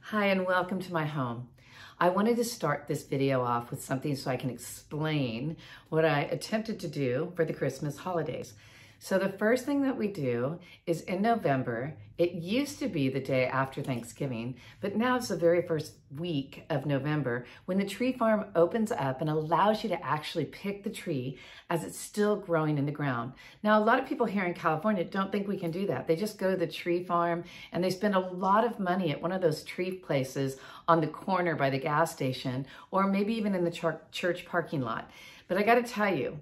Hi and welcome to my home. I wanted to start this video off with something so I can explain what I attempted to do for the Christmas holidays. So the first thing that we do is in November. It used to be the day after Thanksgiving, but now it's the very first week of November when the tree farm opens up and allows you to actually pick the tree as it's still growing in the ground. Now, a lot of people here in California don't think we can do that. They just go to the tree farm and they spend a lot of money at one of those tree places on the corner by the gas station, or maybe even in the church parking lot. But I gotta tell you,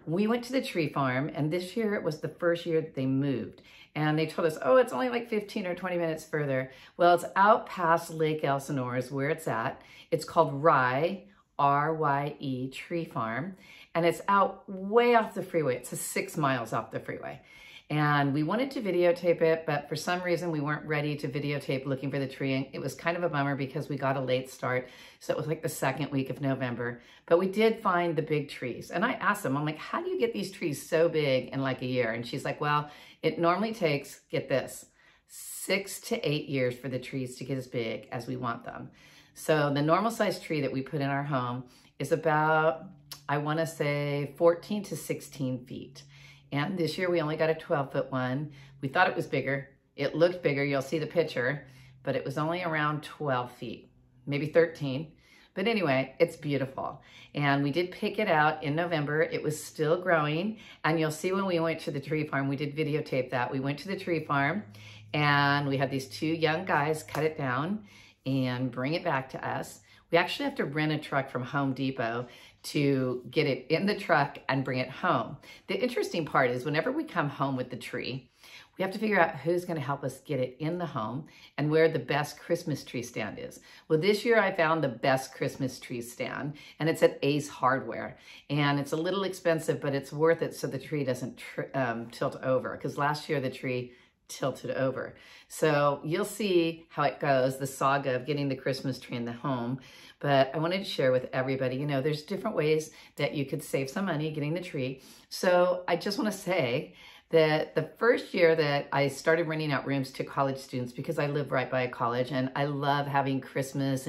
we went to the tree farm, and this year it was the first year that they moved. And they told us, oh, it's only like 15 or 20 minutes further. Well, it's out past Lake Elsinore is where it's at. It's called Rye, R-Y-E, Tree Farm. And it's out way off the freeway. It's 6 miles off the freeway. And we wanted to videotape it, but for some reason we weren't ready to videotape looking for the tree. And it was kind of a bummer because we got a late start. So it was like the second week of November, but we did find the big trees. And I asked them, I'm like, how do you get these trees so big in like a year? And she's like, well, it normally takes, get this, 6 to 8 years for the trees to get as big as we want them. So the normal size tree that we put in our home is about, I wanna say 14 to 16 feet. And this year we only got a 12-foot one. We thought it was bigger. It looked bigger, you'll see the picture, but it was only around 12 feet, maybe 13. But anyway, it's beautiful. And we did pick it out in November. It was still growing. And you'll see when we went to the tree farm, we did videotape that. We went to the tree farm and we had these 2 young guys cut it down and bring it back to us. We actually have to rent a truck from Home Depot to get it in the truck and bring it home. The interesting part is whenever we come home with the tree, we have to figure out who's gonna help us get it in the home and where the best Christmas tree stand is. Well, this year I found the best Christmas tree stand, and it's at Ace Hardware. And it's a little expensive, but it's worth it so the tree doesn't tilt over, because last year the tree tilted over. So you'll see how it goes, the saga of getting the Christmas tree in the home. But I wanted to share with everybody, you know, there's different ways that you could save some money getting the tree. So I just want to say that the first year that I started renting out rooms to college students, because I live right by a college and I love having Christmas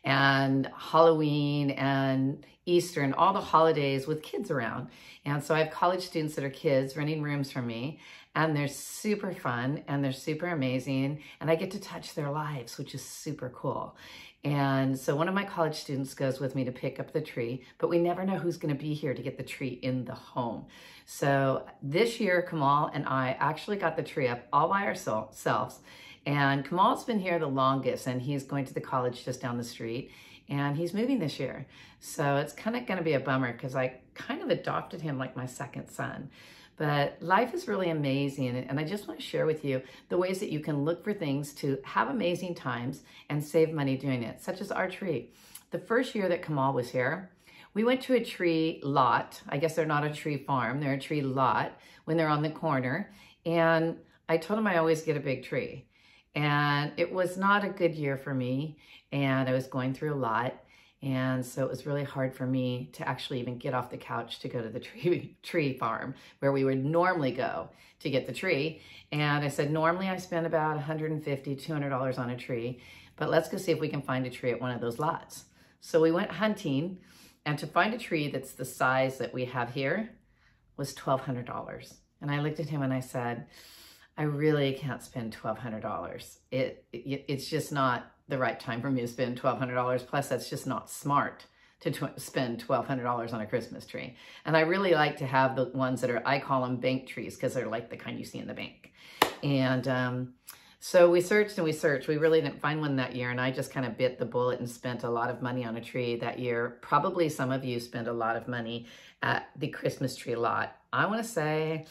and Halloween and Easter and all the holidays with kids around. And so I have college students that are kids renting rooms from me, and they're super fun and they're super amazing. And I get to touch their lives, which is super cool. And so one of my college students goes with me to pick up the tree, but we never know who's going to be here to get the tree in the home. So this year, Kamal and I actually got the tree up all by ourselves. And Kamal's been here the longest, and he's going to the college just down the street, and he's moving this year. So it's kind of going to be a bummer because I kind of adopted him like my second son. But life is really amazing, and I just want to share with you the ways that you can look for things to have amazing times and save money doing it, such as our tree. The first year that Kamal was here, we went to a tree lot. I guess they're not a tree farm, they're a tree lot when they're on the corner. And I told him I always get a big tree. And it was not a good year for me, and I was going through a lot. And so it was really hard for me to actually even get off the couch to go to the tree farm where we would normally go to get the tree. And I said, normally I spend about $150, $200 on a tree, but let's go see if we can find a tree at one of those lots. So we went hunting, and to find a tree that's the size that we have here was $1,200. And I looked at him and I said, I really can't spend $1,200. It's just not the right time for me to spend $1,200. Plus, that's just not smart to spend $1,200 on a Christmas tree. And I really like to have the ones that are, I call them bank trees, because they're like the kind you see in the bank. And so we searched and we searched. We really didn't find one that year, and I just kind of bit the bullet and spent a lot of money on a tree that year. Probably some of you spend a lot of money at the Christmas tree lot. I want to say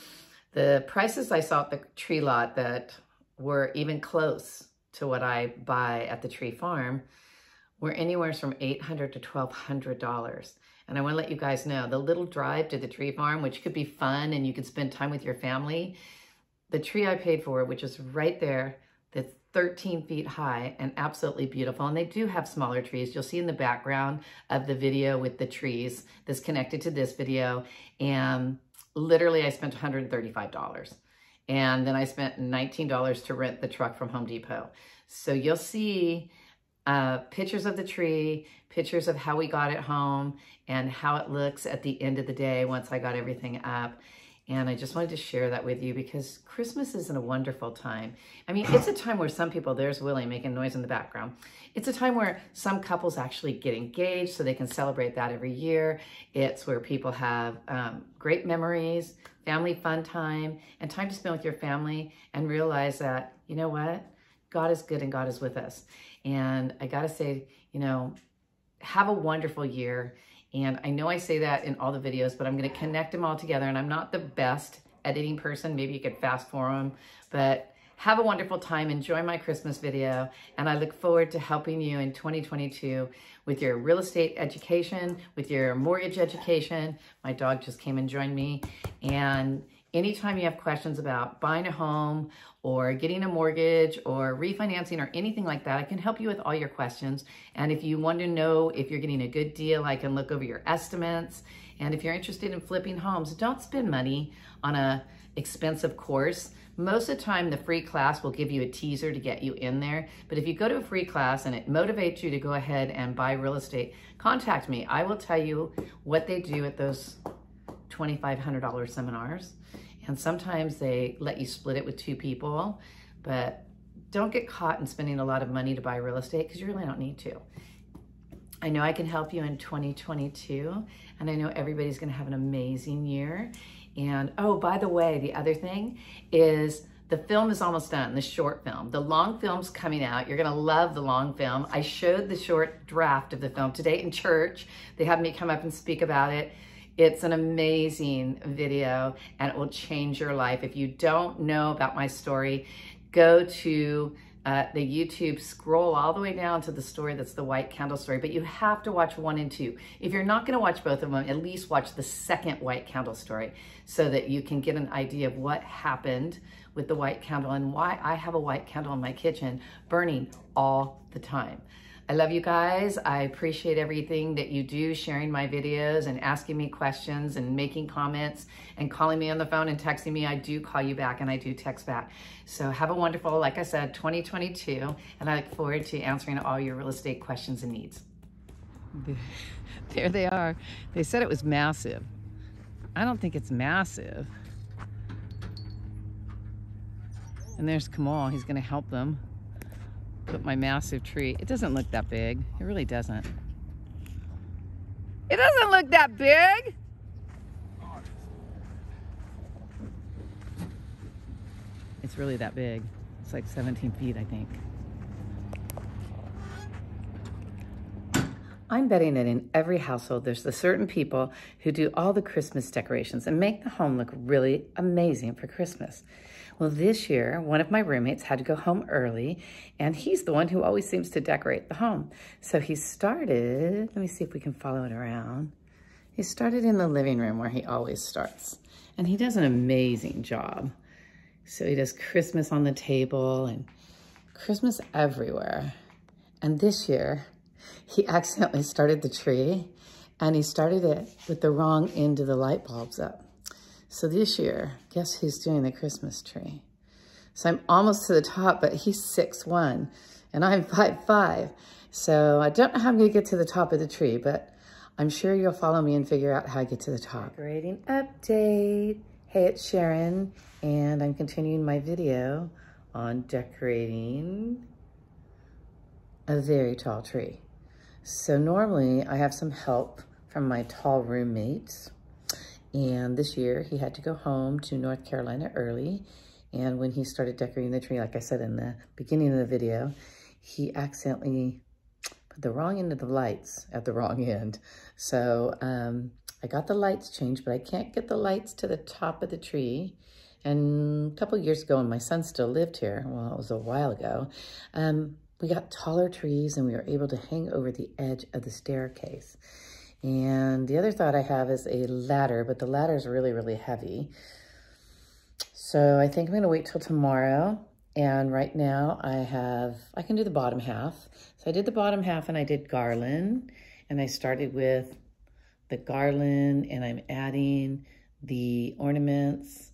the prices I saw at the tree lot that were even close to what I buy at the tree farm were anywhere from $800 to $1,200. And I want to let you guys know the little drive to the tree farm, which could be fun and you could spend time with your family. The tree I paid for, which is right there, that's 13 feet high and absolutely beautiful. And they do have smaller trees. You'll see in the background of the video with the trees that's connected to this video. And literally I spent $135. And then I spent $19 to rent the truck from Home Depot. So you'll see pictures of the tree, pictures of how we got it home, and how it looks at the end of the day once I got everything up. And I just wanted to share that with you because Christmas is a wonderful time. I mean, it's a time where some people, there's Willie making noise in the background. It's a time where some couples actually get engaged so they can celebrate that every year. It's where people have great memories, family fun time, and time to spend with your family and realize that, you know what? God is good and God is with us. And I gotta say, you know, have a wonderful year. And I know I say that in all the videos, but I'm going to connect them all together. And I'm not the best editing person. Maybe you could fast forward them, but have a wonderful time. Enjoy my Christmas video. And I look forward to helping you in 2022 with your real estate education, with your mortgage education. My dog just came and joined me. And anytime you have questions about buying a home or getting a mortgage or refinancing or anything like that, I can help you with all your questions. And if you want to know if you're getting a good deal, I can look over your estimates. And if you're interested in flipping homes, don't spend money on an expensive course. Most of the time, the free class will give you a teaser to get you in there. But if you go to a free class and it motivates you to go ahead and buy real estate, contact me. I will tell you what they do at those $2,500 seminars. And sometimes they let you split it with 2 people, but don't get caught in spending a lot of money to buy real estate because you really don't need to. I know I can help you in 2022, and I know everybody's gonna have an amazing year. And oh, by the way, the other thing is the film is almost done, the short film. The long film's coming out. You're gonna love the long film. I showed the short draft of the film today in church. They had me come up and speak about it. It's an amazing video and it will change your life. If you don't know about my story, go to the YouTube, scroll all the way down to the story that's the White Candle story, but you have to watch 1 and 2. If you're not gonna watch both of them, at least watch the second White Candle story so that you can get an idea of what happened with the white candle and why I have a white candle in my kitchen burning all the time. I love you guys. I appreciate everything that you do, sharing my videos and asking me questions and making comments and calling me on the phone and texting me. I do call you back and I do text back. So have a wonderful, like I said, 2022, and I look forward to answering all your real estate questions and needs. There they are. They said it was massive. I don't think it's massive. And there's Kamal. He's gonna help them put my massive tree. It doesn't look that big. It really doesn't. It doesn't look that big. It's really that big. It's like 17 feet, I think. I'm betting that in every household, there's the certain people who do all the Christmas decorations and make the home look really amazing for Christmas. Well, this year, one of my roommates had to go home early, and he's the one who always seems to decorate the home. So he started, let me see if we can follow it around. He started in the living room where he always starts, and he does an amazing job. So he does Christmas on the table and Christmas everywhere. And this year, he accidentally started the tree, and he started it with the wrong end of the light bulbs up. So this year, guess who's doing the Christmas tree? So I'm almost to the top, but he's 6'1", and I'm 5'5". So I don't know how I'm gonna get to the top of the tree, but I'm sure you'll follow me and figure out how I get to the top. Decorating update. Hey, it's Sharon, and I'm continuing my video on decorating a very tall tree. So normally I have some help from my tall roommates. And this year he had to go home to North Carolina early. And when he started decorating the tree, like I said in the beginning of the video, he accidentally put the wrong end of the lights at the wrong end. So I got the lights changed, but I can't get the lights to the top of the tree. And a couple of years ago, when my son still lived here, well, it was a while ago, we got taller trees and we were able to hang over the edge of the staircase. And the other thought I have is a ladder, but the ladder is really, really heavy. So I think I'm gonna wait till tomorrow. And right now I can do the bottom half. So I did the bottom half and I did garland. And I started with the garland and I'm adding the ornaments.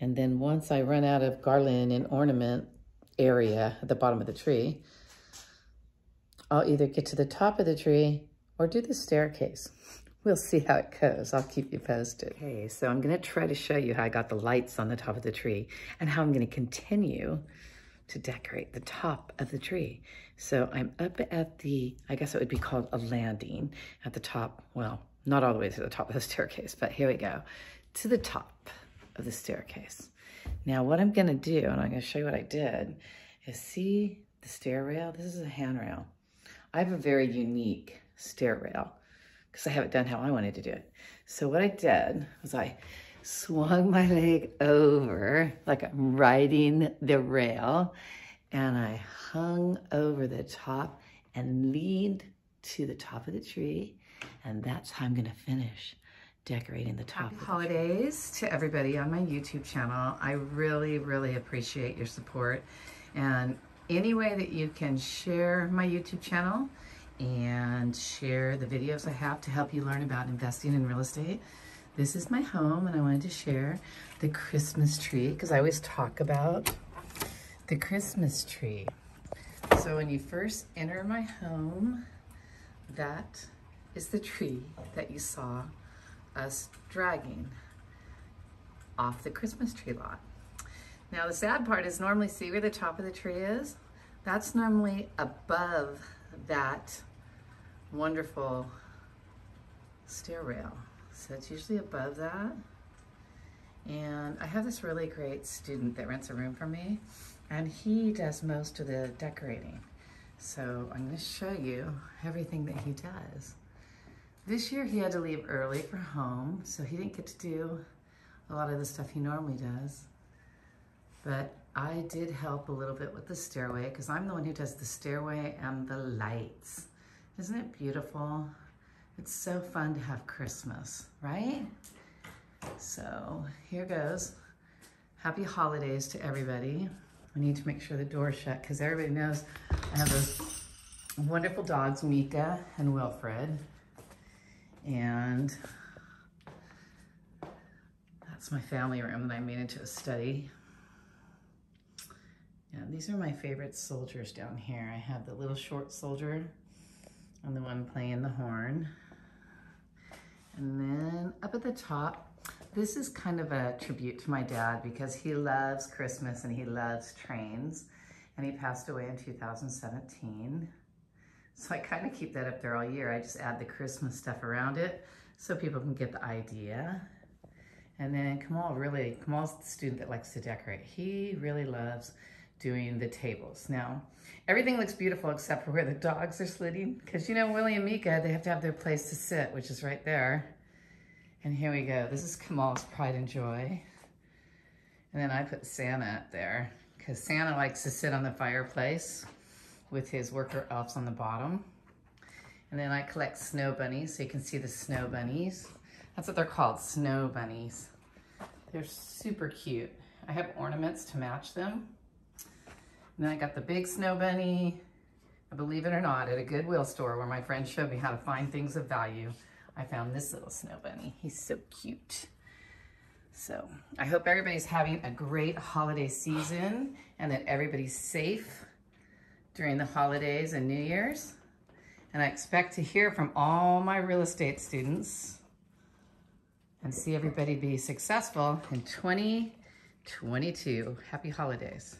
And then once I run out of garland and ornament area at the bottom of the tree, I'll either get to the top of the tree or do the staircase. We'll see how it goes. I'll keep you posted. Okay, so I'm gonna try to show you how I got the lights on the top of the tree and how I'm gonna continue to decorate the top of the tree. So I'm up at the, I guess it would be called a landing at the top. Well, not all the way to the top of the staircase, but here we go, to the top of the staircase. Now what I'm gonna do, and I'm gonna show you what I did, is see the stair rail? This is a handrail. I have a very unique stair rail because I have it done how I wanted to do it. So what I did was I swung my leg over like I'm riding the rail, and I hung over the top and leaned to the top of the tree, and that's how I'm gonna finish decorating the top. Happy holidays to everybody on my YouTube channel. I really, really appreciate your support, and any way that you can share my YouTube channel and share the videos I have to help you learn about investing in real estate. This is my home, and I wanted to share the Christmas tree because I always talk about the Christmas tree. So when you first enter my home, that is the tree that you saw us dragging off the Christmas tree lot. Now the sad part is, normally see where the top of the tree is? That's normally above that wonderful stair rail. So it's usually above that. And I have this really great student that rents a room from me, and he does most of the decorating. So I'm gonna show you everything that he does. This year he had to leave early for home, so he didn't get to do a lot of the stuff he normally does. But I did help a little bit with the stairway because I'm the one who does the stairway and the lights. Isn't it beautiful? It's so fun to have Christmas, right? So here goes. Happy holidays to everybody. I need to make sure the door's shut because everybody knows I have those wonderful dogs, Mika and Wilfred. And that's my family room that I made into a study. And these are my favorite soldiers down here. I have the little short soldier and the one playing the horn. And then up at the top, this is kind of a tribute to my dad because he loves Christmas and he loves trains. And he passed away in 2017. So I kind of keep that up there all year. I just add the Christmas stuff around it so people can get the idea. And then Kamal's the student that likes to decorate. He really loves doing the tables. Now, everything looks beautiful except for where the dogs are sitting, because you know, Willie and Mika, they have to have their place to sit, which is right there. And here we go. This is Kamal's pride and joy. And then I put Santa up there because Santa likes to sit on the fireplace with his worker elves on the bottom. And then I collect snow bunnies, so you can see the snow bunnies. That's what they're called, snow bunnies. They're super cute. I have ornaments to match them. And then I got the big snow bunny, believe it or not, at a Goodwill store where my friend showed me how to find things of value. I found this little snow bunny. He's so cute. So I hope everybody's having a great holiday season and that everybody's safe during the holidays and New Year's. And I expect to hear from all my real estate students and see everybody be successful in 2022. Happy holidays.